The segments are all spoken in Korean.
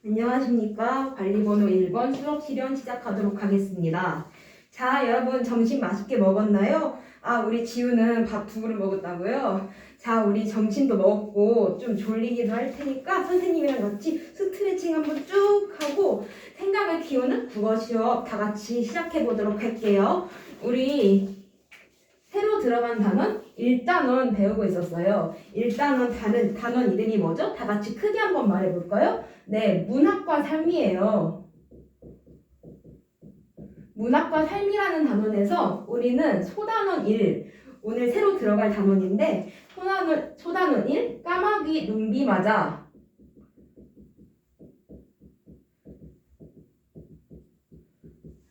안녕하십니까. 관리번호 1번 수업 실현 시작하도록 하겠습니다. 자, 여러분 점심 맛있게 먹었나요? 우리 지우는 밥 2그릇 먹었다고요? 자, 우리 점심도 먹고 좀 졸리기도 할 테니까 선생님이랑 같이 스트레칭 한번 쭉 하고 생각을 키우는 국어 시업 다 같이 시작해 보도록 할게요. 우리 새로 들어간 단원 1단원 배우고 있었어요. 1단원 단원 이름이 뭐죠? 다 같이 크게 한번 말해볼까요? 네, 문학과 삶이에요. 문학과 삶이라는 단원에서 우리는 소단원 1, 오늘 새로 들어갈 단원인데 소단원 1, 까마귀 눈비 맞아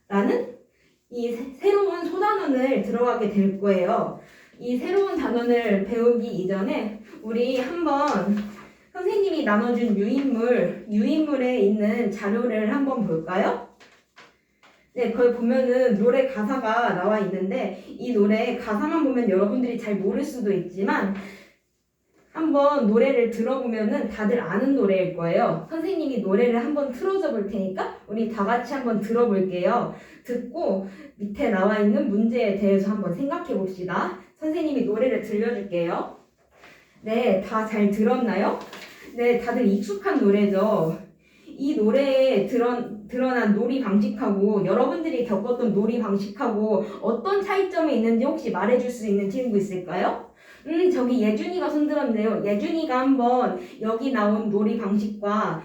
라는 이 새로운 소단원을 들어가게 될 거예요. 이 새로운 단원을 배우기 이전에 우리 한번 선생님이 나눠준 유인물에 있는 자료를 한번 볼까요? 네, 거기 보면은 노래 가사가 나와 있는데 이 노래 가사만 보면 여러분들이 잘 모를 수도 있지만 한번 노래를 들어보면은 다들 아는 노래일 거예요. 선생님이 노래를 한번 틀어줘 볼 테니까 우리 다 같이 한번 들어볼게요. 듣고 밑에 나와 있는 문제에 대해서 한번 생각해 봅시다. 선생님이 노래를 들려줄게요. 네, 다 잘 들었나요? 네, 다들 익숙한 노래죠. 이 노래에 드러난 놀이 방식하고 여러분들이 겪었던 놀이 방식하고 어떤 차이점이 있는지 혹시 말해줄 수 있는 친구 있을까요? 저기 예준이가 손들었네요. 예준이가 한번 여기 나온 놀이 방식과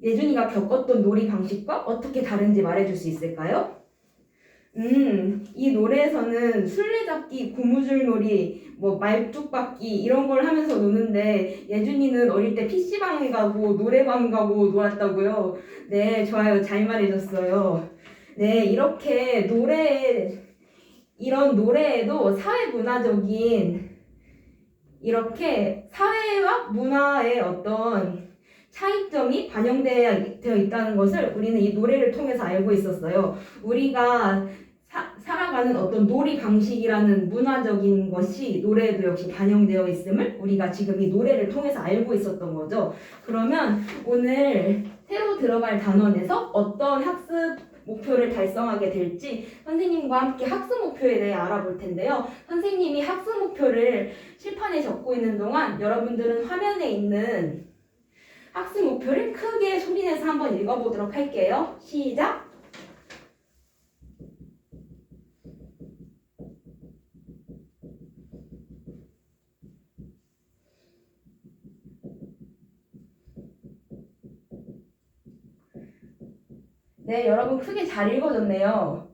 예준이가 겪었던 놀이 방식과 어떻게 다른지 말해줄 수 있을까요? 이 노래에서는 술래잡기, 고무줄놀이, 말뚝박기 이런 걸 하면서 노는데 예준이는 어릴 때 PC방에 가고 노래방 가고 놀았다고요. 네, 좋아요. 잘 말해줬어요. 네, 이렇게 이런 노래에도 이렇게 사회와 문화의 어떤 차이점이 반영되어 있다는 것을 우리는 이 노래를 통해서 알고 있었어요. 우리가 살아가는 어떤 놀이 방식이라는 문화적인 것이 노래에도 역시 반영되어 있음을 우리가 지금 이 노래를 통해서 알고 있었던 거죠. 그러면 오늘 새로 들어갈 단원에서 어떤 학습 목표를 달성하게 될지 선생님과 함께 학습 목표에 대해 알아볼 텐데요. 선생님이 학습 목표를 칠판에 적고 있는 동안 여러분들은 화면에 있는 학습 목표를 크게 소리내서 한번 읽어보도록 할게요. 시작! 네, 여러분 크게 잘 읽어줬네요.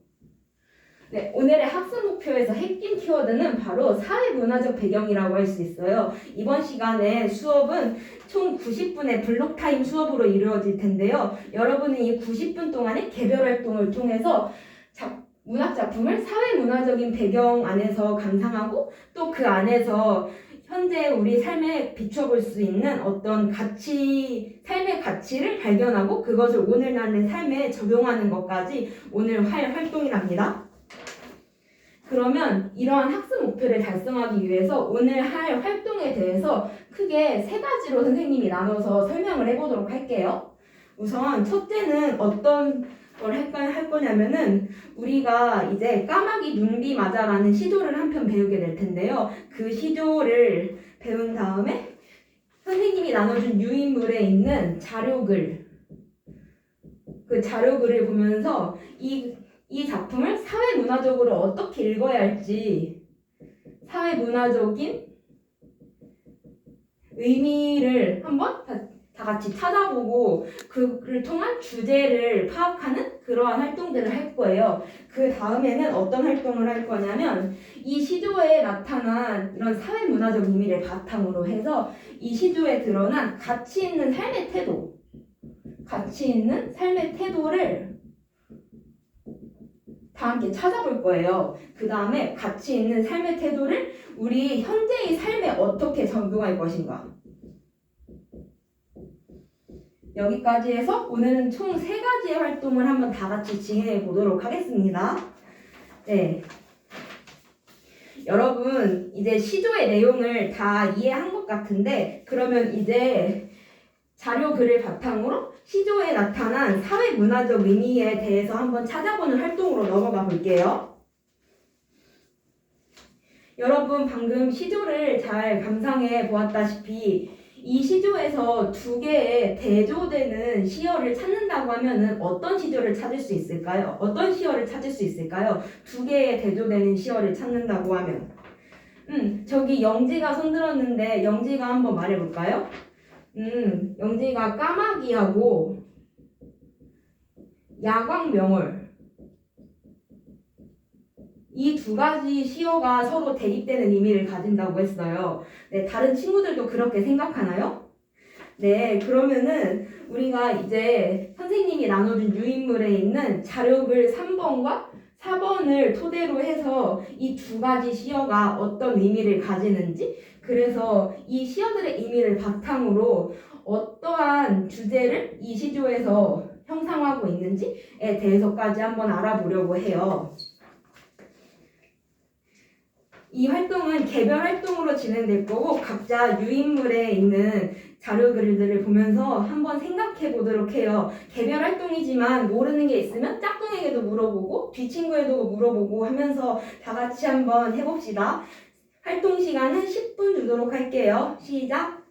네, 오늘의 학습 목표에서 핵심 키워드는 바로 사회문화적 배경이라고 할 수 있어요. 이번 시간에 수업은 총 90분의 블록타임 수업으로 이루어질 텐데요. 여러분은 이 90분 동안의 개별 활동을 통해서 문학작품을 사회문화적인 배경 안에서 감상하고 또 그 안에서 현재 우리 삶에 비춰볼 수 있는 어떤 삶의 가치를 발견하고 그것을 오늘날의 삶에 적용하는 것까지 오늘 할 활동이랍니다. 그러면 이러한 학습 목표를 달성하기 위해서 오늘 할 활동에 대해서 크게 3가지로 선생님이 나눠서 설명을 해보도록 할게요. 우선 첫째는 어떤 걸 할 거냐면은 우리가 이제 까마귀 눈비 맞아라는 시조를 한 편 배우게 될 텐데요. 그 시조를 배운 다음에 선생님이 나눠준 유인물에 있는 자료글, 그 자료글을 보면서 이 작품을 사회문화적으로 어떻게 읽어야 할지 사회문화적인 의미를 한번 다 같이 찾아보고 그를 통한 주제를 파악하는 그러한 활동들을 할 거예요. 그 다음에는 어떤 활동을 할 거냐면 이 시조에 나타난 이런 사회문화적 의미를 바탕으로 해서 이 시조에 드러난 가치 있는 삶의 태도를 다 함께 찾아볼 거예요. 그 다음에 가치 있는 삶의 태도를 우리 현재의 삶에 어떻게 적용할 것인가. 여기까지 해서 오늘은 총 3가지의 활동을 한번 다 같이 진행해 보도록 하겠습니다. 네. 여러분, 이제 시조의 내용을 다 이해한 것 같은데, 그러면 이제 자료 글을 바탕으로 시조에 나타난 사회 문화적 의미에 대해서 한번 찾아보는 활동으로 넘어가 볼게요. 여러분 방금 시조를 잘 감상해 보았다시피 이 시조에서 두 개의 대조되는 시어를 찾는다고 하면은 어떤 시조를 찾을 수 있을까요? 어떤 시어를 찾을 수 있을까요? 두 개의 대조되는 시어를 찾는다고 하면 저기 영지가 손들었는데 영지가 한번 말해볼까요? 영지가 까마귀하고 야광명월 이 두 가지 시어가 서로 대립되는 의미를 가진다고 했어요. 네, 다른 친구들도 그렇게 생각하나요? 네, 그러면은 우리가 이제 선생님이 나눠준 유인물에 있는 자료글 3번과 4번을 토대로 해서 이 두 가지 시어가 어떤 의미를 가지는지, 그래서 이 시어들의 의미를 바탕으로 어떠한 주제를 이 시조에서 형상화하고 있는지에 대해서까지 한번 알아보려고 해요. 이 활동은 개별 활동으로 진행될 거고 각자 유인물에 있는 자료글들을 보면서 한번 생각해 보도록 해요. 개별 활동이지만 모르는 게 있으면 짝꿍에게도 물어보고 뒷친구에도 물어보고 하면서 다 같이 한번 해봅시다. 활동 시간은 10분 주도록 할게요. 시작!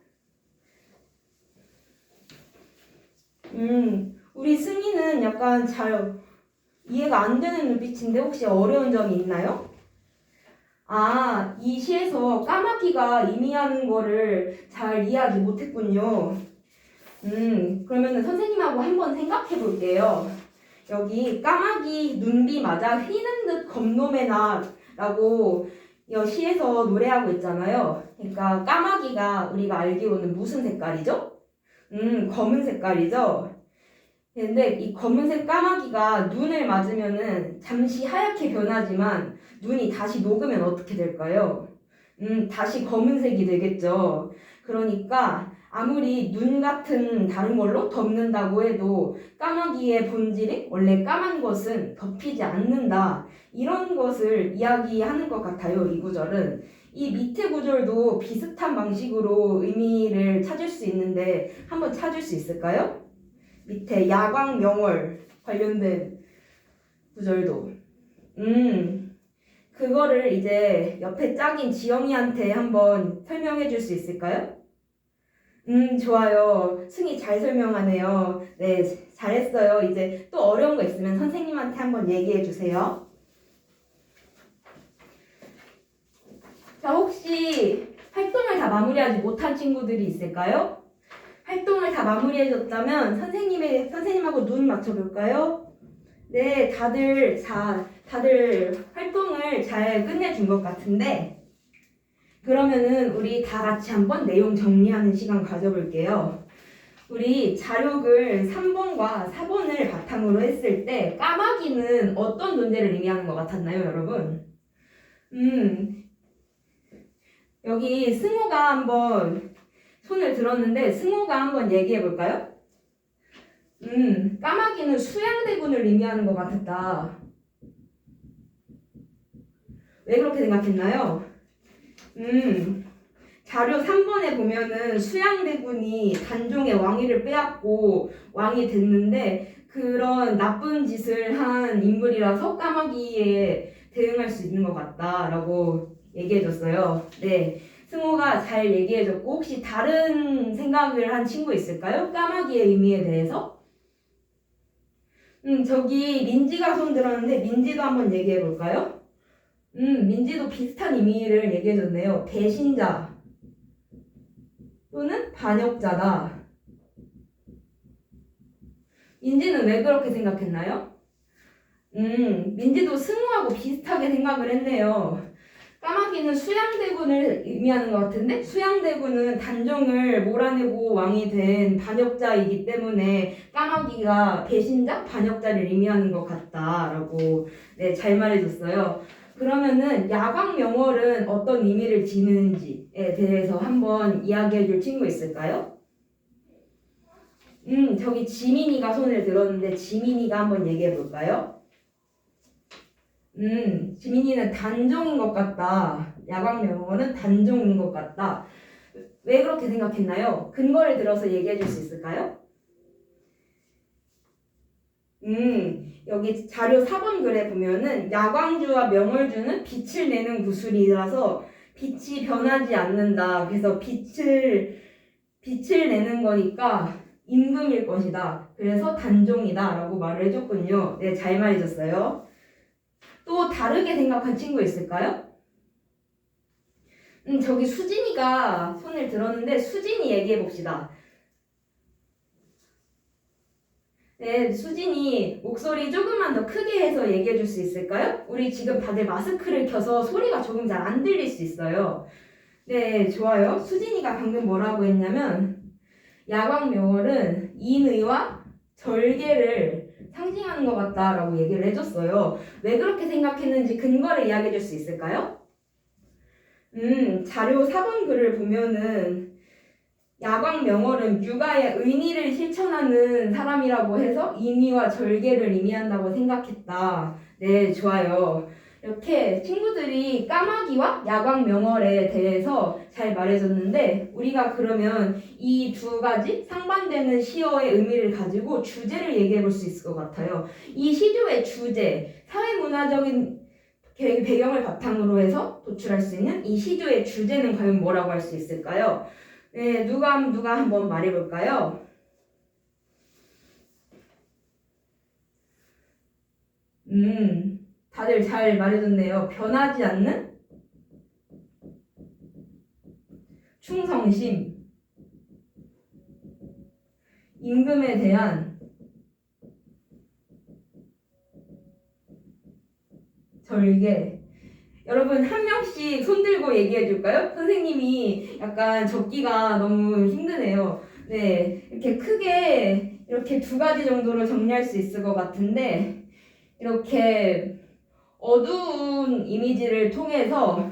우리 승희는 약간 잘 이해가 안 되는 눈빛인데 혹시 어려운 점이 있나요? 아, 이 시에서 까마귀가 의미하는 거를 잘 이해하지 못했군요. 그러면은 선생님하고 한번 생각해 볼게요. 여기 까마귀 눈비 맞아 휘는 듯 검노매나 라고 이 시에서 노래하고 있잖아요. 그러니까 까마귀가 우리가 알기로는 무슨 색깔이죠? 검은 색깔이죠. 근데 이 검은색 까마귀가 눈을 맞으면은 잠시 하얗게 변하지만 눈이 다시 녹으면 어떻게 될까요? 다시 검은색이 되겠죠. 그러니까 아무리 눈 같은 다른 걸로 덮는다고 해도 까마귀의 본질이 원래 까만 것은 덮이지 않는다. 이런 것을 이야기하는 것 같아요. 이 구절은. 이 밑에 구절도 비슷한 방식으로 의미를 찾을 수 있는데 한번 찾을 수 있을까요? 밑에 야광명월 관련된 구절도 그거를 이제 옆에 짝인 지영이한테 한번 설명해 줄 수 있을까요? 좋아요. 승희 잘 설명하네요. 네, 잘했어요. 이제 또 어려운 거 있으면 선생님한테 한번 얘기해 주세요. 자, 혹시 활동을 다 마무리하지 못한 친구들이 있을까요? 활동을 다 마무리해줬다면 선생님하고 눈 맞춰볼까요? 네, 다들 활동을 잘 끝내준 것 같은데 그러면은 우리 다 같이 한번 내용 정리하는 시간 가져볼게요. 우리 자료글 3번과 4번을 바탕으로 했을 때 까마귀는 어떤 존재를 의미하는 것 같았나요, 여러분? 여기 승호가 한번 손을 들었는데 승호가 한번 얘기해 볼까요? 까마귀는 수양대군을 의미하는 것 같았다. 왜 그렇게 생각했나요? 자료 3번에 보면은 수양대군이 단종의 왕위를 빼앗고 왕이 됐는데 그런 나쁜 짓을 한 인물이라서 까마귀에 대응할 수 있는 것 같다라고 얘기해줬어요. 네. 승호가 잘 얘기해줬고 혹시 다른 생각을 한 친구 있을까요? 까마귀의 의미에 대해서? 저기 민지가 손 들었는데 민지도 한번 얘기해 볼까요? 민지도 비슷한 의미를 얘기해줬네요. 배신자 또는 반역자다. 민지는 왜 그렇게 생각했나요? 민지도 승우하고 비슷하게 생각을 했네요. 까마귀는 수양대군을 의미하는 것 같은데 수양대군은 단종을 몰아내고 왕이 된 반역자이기 때문에 까마귀가 배신자, 반역자를 의미하는 것 같다라고 네, 잘 말해줬어요. 그러면은 야광명월은 어떤 의미를 지니는지에 대해서 한번 이야기해줄 친구 있을까요? 저기 지민이가 손을 들었는데 지민이가 한번 얘기해볼까요? 지민이는 단종인 것 같다. 야광명월은 단종인 것 같다. 왜 그렇게 생각했나요? 근거를 들어서 얘기해 줄 수 있을까요? 여기 자료 4번 글에 보면은 야광주와 명월주는 빛을 내는 구슬이라서 빛이 변하지 않는다. 그래서 빛을 내는 거니까 임금일 것이다. 그래서 단종이다. 라고 말을 해줬군요. 네, 잘 말해줬어요. 또 다르게 생각한 친구 있을까요? 저기 수진이가 손을 들었는데 수진이 얘기해 봅시다. 네, 수진이 목소리 조금만 더 크게 해서 얘기해 줄 수 있을까요? 우리 지금 다들 마스크를 켜서 소리가 조금 잘 안 들릴 수 있어요. 네, 좋아요. 수진이가 방금 뭐라고 했냐면 야광명월은 인의와 절개를 상징하는 것 같다라고 얘기를 해줬어요. 왜 그렇게 생각했는지 근거를 이야기해 줄 수 있을까요? 자료 4번 글을 보면은 야광명월은 육아의 의미를 실천하는 사람이라고 해서 인의와 절개를 의미한다고 생각했다. 네, 좋아요. 이렇게 친구들이 까마귀와 야광명월에 대해서 잘 말해줬는데 우리가 그러면 이 두 가지 상반되는 시어의 의미를 가지고 주제를 얘기해 볼 수 있을 것 같아요. 이 시조의 주제, 사회문화적인 배경을 바탕으로 해서 도출할 수 있는 이 시조의 주제는 과연 뭐라고 할 수 있을까요? 네, 누가 한번 말해볼까요? 다들 잘 말해줬네요. 변하지 않는 충성심, 임금에 대한 절개. 여러분 한 명씩 손 들고 얘기해 줄까요? 선생님이 약간 적기가 너무 힘드네요. 네, 이렇게 크게 이렇게 두 가지 정도로 정리할 수 있을 것 같은데 이렇게 어두운 이미지를 통해서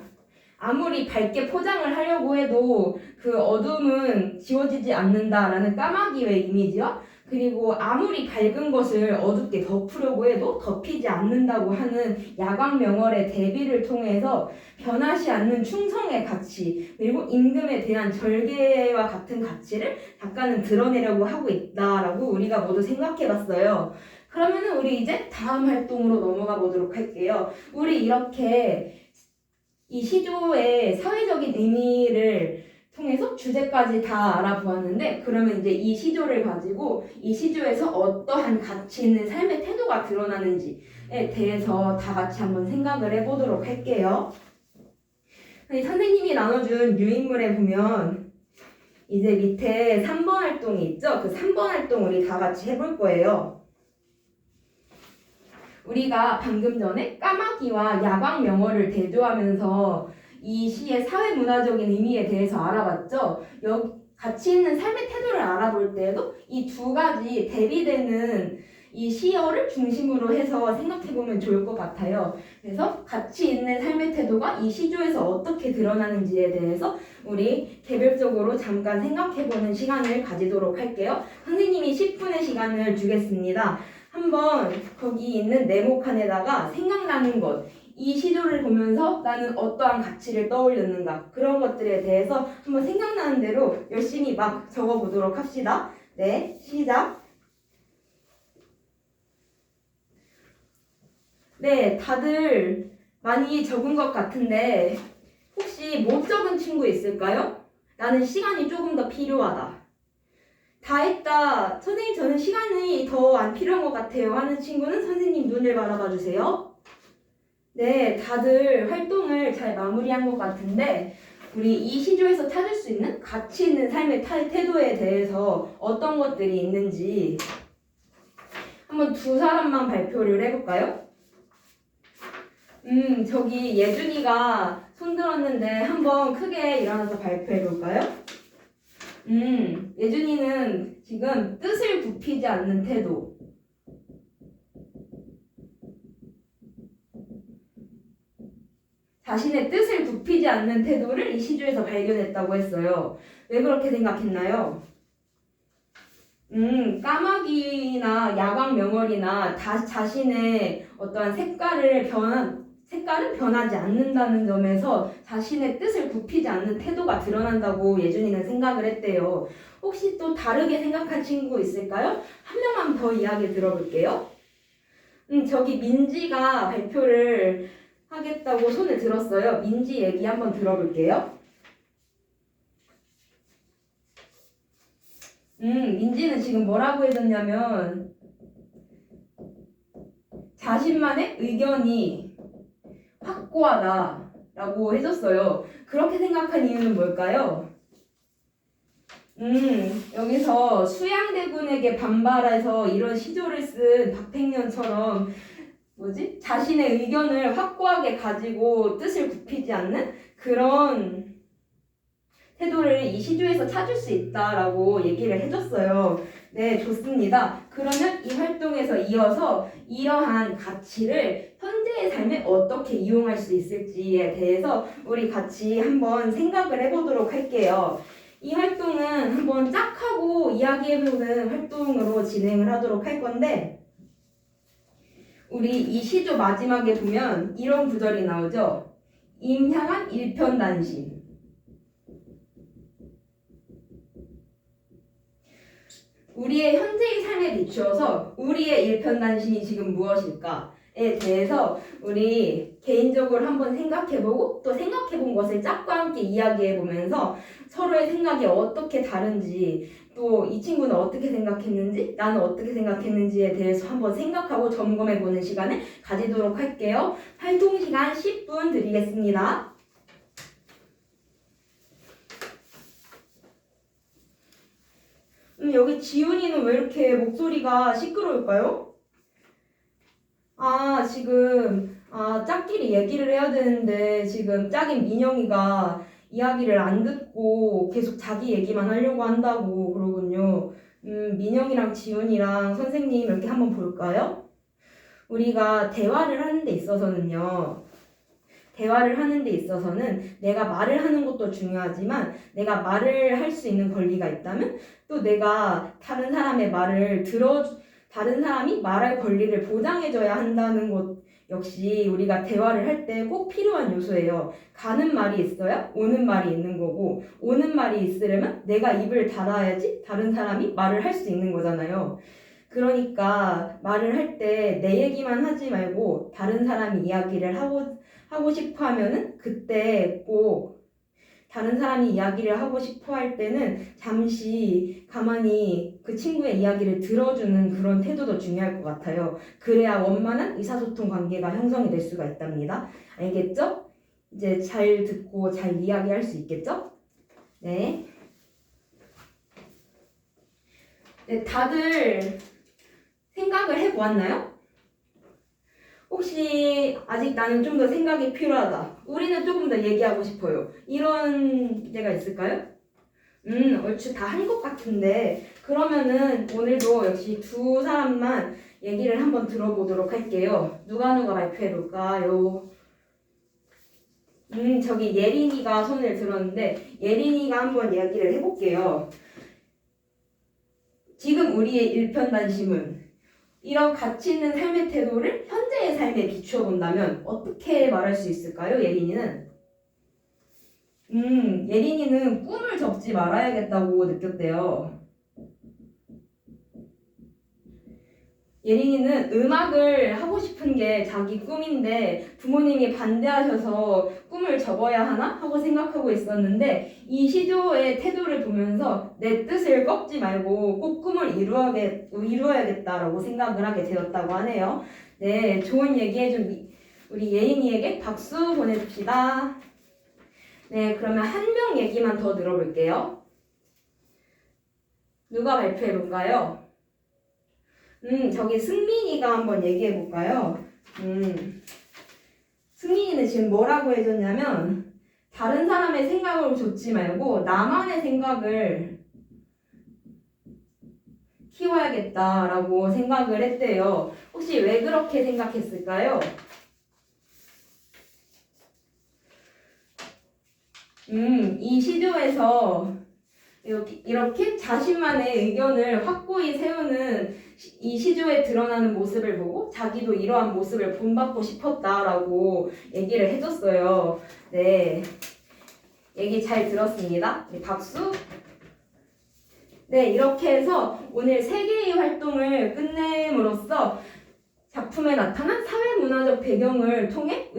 아무리 밝게 포장을 하려고 해도 그 어둠은 지워지지 않는다라는 까마귀의 이미지와 그리고 아무리 밝은 것을 어둡게 덮으려고 해도 덮이지 않는다고 하는 야광명월의 대비를 통해서 변하지 않는 충성의 가치 그리고 임금에 대한 절개와 같은 가치를 작가는 드러내려고 하고 있다라고 우리가 모두 생각해봤어요. 그러면은 우리 이제 다음 활동으로 넘어가 보도록 할게요. 우리 이렇게 이 시조의 사회적인 의미를 통해서 주제까지 다 알아보았는데 그러면 이제 이 시조를 가지고 이 시조에서 어떠한 가치 있는 삶의 태도가 드러나는지에 대해서 다 같이 한번 생각을 해보도록 할게요. 선생님이 나눠준 유인물에 보면 이제 밑에 3번 활동이 있죠? 그 3번 활동 우리 다 같이 해볼 거예요. 우리가 방금 전에 까마귀와 야광명월을 대조하면서 이 시의 사회문화적인 의미에 대해서 알아봤죠. 가치 있는 삶의 태도를 알아볼 때에도 이 두 가지 대비되는 이 시어를 중심으로 해서 생각해보면 좋을 것 같아요. 그래서 가치 있는 삶의 태도가 이 시조에서 어떻게 드러나는지에 대해서 우리 개별적으로 잠깐 생각해보는 시간을 가지도록 할게요. 선생님이 10분의 시간을 주겠습니다. 한번 거기 있는 네모칸에다가 생각나는 것, 이 시조를 보면서 나는 어떠한 가치를 떠올렸는가 그런 것들에 대해서 한번 생각나는 대로 열심히 막 적어보도록 합시다. 네, 시작. 네, 다들 많이 적은 것 같은데 혹시 못 적은 친구 있을까요? 나는 시간이 조금 더 필요하다. 다 했다. 선생님 저는 시간이 더 안 필요한 것 같아요 하는 친구는 선생님 눈을 바라봐 주세요. 네, 다들 활동을 잘 마무리한 것 같은데 우리 이 시조에서 찾을 수 있는 가치 있는 삶의 태도에 대해서 어떤 것들이 있는지 한번 두 사람만 발표를 해볼까요? 저기 예준이가 손 들었는데 한번 크게 일어나서 발표해볼까요? 예준이는 지금 뜻을 굽히지 않는 태도. 자신의 뜻을 굽히지 않는 태도를 이 시조에서 발견했다고 했어요. 왜 그렇게 생각했나요? 까마귀나 야광명월이나 자신의 어떠한 색깔을 색깔은 변하지 않는다는 점에서 자신의 뜻을 굽히지 않는 태도가 드러난다고 예준이는 생각을 했대요. 혹시 또 다르게 생각한 친구 있을까요? 한 명만 더 이야기 들어볼게요. 저기 민지가 발표를 하겠다고 손을 들었어요. 민지 얘기 한번 들어볼게요. 민지는 지금 뭐라고 해줬냐면 자신만의 의견이 확고하다라고 해줬어요. 그렇게 생각한 이유는 뭘까요? 여기서 수양대군에게 반발해서 이런 시조를 쓴 박팽년처럼 자신의 의견을 확고하게 가지고 뜻을 굽히지 않는 그런 태도를 이 시조에서 찾을 수 있다라고 얘기를 해줬어요. 네, 좋습니다. 그러면 이 활동에서 이어서 이러한 가치를 현재의 삶에 어떻게 이용할 수 있을지에 대해서 우리 같이 한번 생각을 해보도록 할게요. 이 활동은 한번 짝 하고 이야기해보는 활동으로 진행을 하도록 할 건데, 우리 이 시조 마지막에 보면 이런 구절이 나오죠. 임향한 일편단심. 우리의 현재의 삶에 비추어서 우리의 일편단심이 지금 무엇일까에 대해서 우리 개인적으로 한번 생각해보고 또 생각해본 것을 짝과 함께 이야기해보면서 서로의 생각이 어떻게 다른지 또 이 친구는 어떻게 생각했는지 나는 어떻게 생각했는지에 대해서 한번 생각하고 점검해보는 시간을 가지도록 할게요. 활동 시간 10분 드리겠습니다. 여기 지훈이는 왜 이렇게 목소리가 시끄러울까요? 지금 짝끼리 얘기를 해야 되는데 지금 짝인 민영이가 이야기를 안 듣고 계속 자기 얘기만 하려고 한다고 그러군요. 민영이랑 지훈이랑 선생님 이렇게 한번 볼까요? 우리가 대화를 하는 데 있어서는요. 대화를 하는 데 있어서는 내가 말을 하는 것도 중요하지만 내가 말을 할 수 있는 권리가 있다면 또 내가 다른 사람의 말을 다른 사람이 말할 권리를 보장해줘야 한다는 것 역시 우리가 대화를 할 때 꼭 필요한 요소예요. 가는 말이 있어야 오는 말이 있는 거고 오는 말이 있으려면 내가 입을 닫아야지 다른 사람이 말을 할 수 있는 거잖아요. 그러니까 말을 할 때 내 얘기만 하지 말고 다른 사람이 이야기를 하고 싶어 하면은 그때 꼭 다른 사람이 이야기를 하고 싶어 할 때는 잠시 가만히 그 친구의 이야기를 들어주는 그런 태도도 중요할 것 같아요. 그래야 원만한 의사소통 관계가 형성이 될 수가 있답니다. 알겠죠? 이제 잘 듣고 잘 이야기할 수 있겠죠? 네. 네, 다들 생각을 해보았나요? 혹시 아직 나는 좀 더 생각이 필요하다. 우리는 조금 더 얘기하고 싶어요. 이런 데가 있을까요? 얼추 다 한 것 같은데 그러면은 오늘도 역시 두 사람만 얘기를 한번 들어보도록 할게요. 누가 발표해볼까요? 저기 예린이가 손을 들었는데 예린이가 한번 이야기를 해볼게요. 지금 우리의 일편단심은 이런 가치 있는 삶의 태도를 현재의 삶에 비추어 본다면 어떻게 말할 수 있을까요? 예린이는 예린이는 꿈을 접지 말아야겠다고 느꼈대요. 예린이는 음악을 하고 싶은 게 자기 꿈인데 부모님이 반대하셔서 꿈을 접어야 하나 하고 생각하고 있었는데 이 시조의 태도를 보면서 내 뜻을 꺾지 말고 꼭 꿈을 이루어야겠다라고 생각을 하게 되었다고 하네요. 네, 좋은 얘기 해준 우리 예린이에게 박수 보내줍시다. 네, 그러면 한 명 얘기만 더 들어볼게요. 누가 발표해볼까요? 저기 승민이가 한번 얘기해볼까요? 승민이는 지금 뭐라고 해줬냐면 다른 사람의 생각을 좇지 말고 나만의 생각을 키워야겠다라고 생각을 했대요. 혹시 왜 그렇게 생각했을까요? 이 시조에서 이렇게 자신만의 의견을 확고히 세우는 이 시조에 드러나는 모습을 보고 자기도 이러한 모습을 본받고 싶었다라고 얘기를 해줬어요. 네, 얘기 잘 들었습니다. 네, 박수. 네, 이렇게 해서 오늘 3개의 활동을 끝냄으로써 작품에 나타난 사회문화적 배경을 통해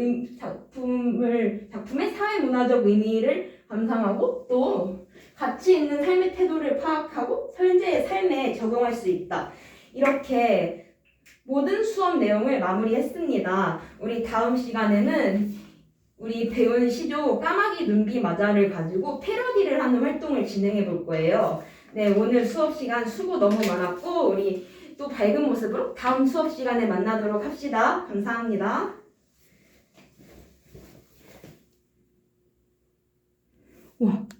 작품의 사회문화적 의미를 감상하고 또 가치 있는 삶의 태도를 파악하고 현재의 삶에 적용할 수 있다. 이렇게 모든 수업 내용을 마무리했습니다. 우리 다음 시간에는 우리 배운 시조 까마귀 눈비 마자를 가지고 패러디를 하는 활동을 진행해 볼 거예요. 네, 오늘 수업 시간 수고 너무 많았고 우리 또 밝은 모습으로 다음 수업 시간에 만나도록 합시다. 감사합니다. 와.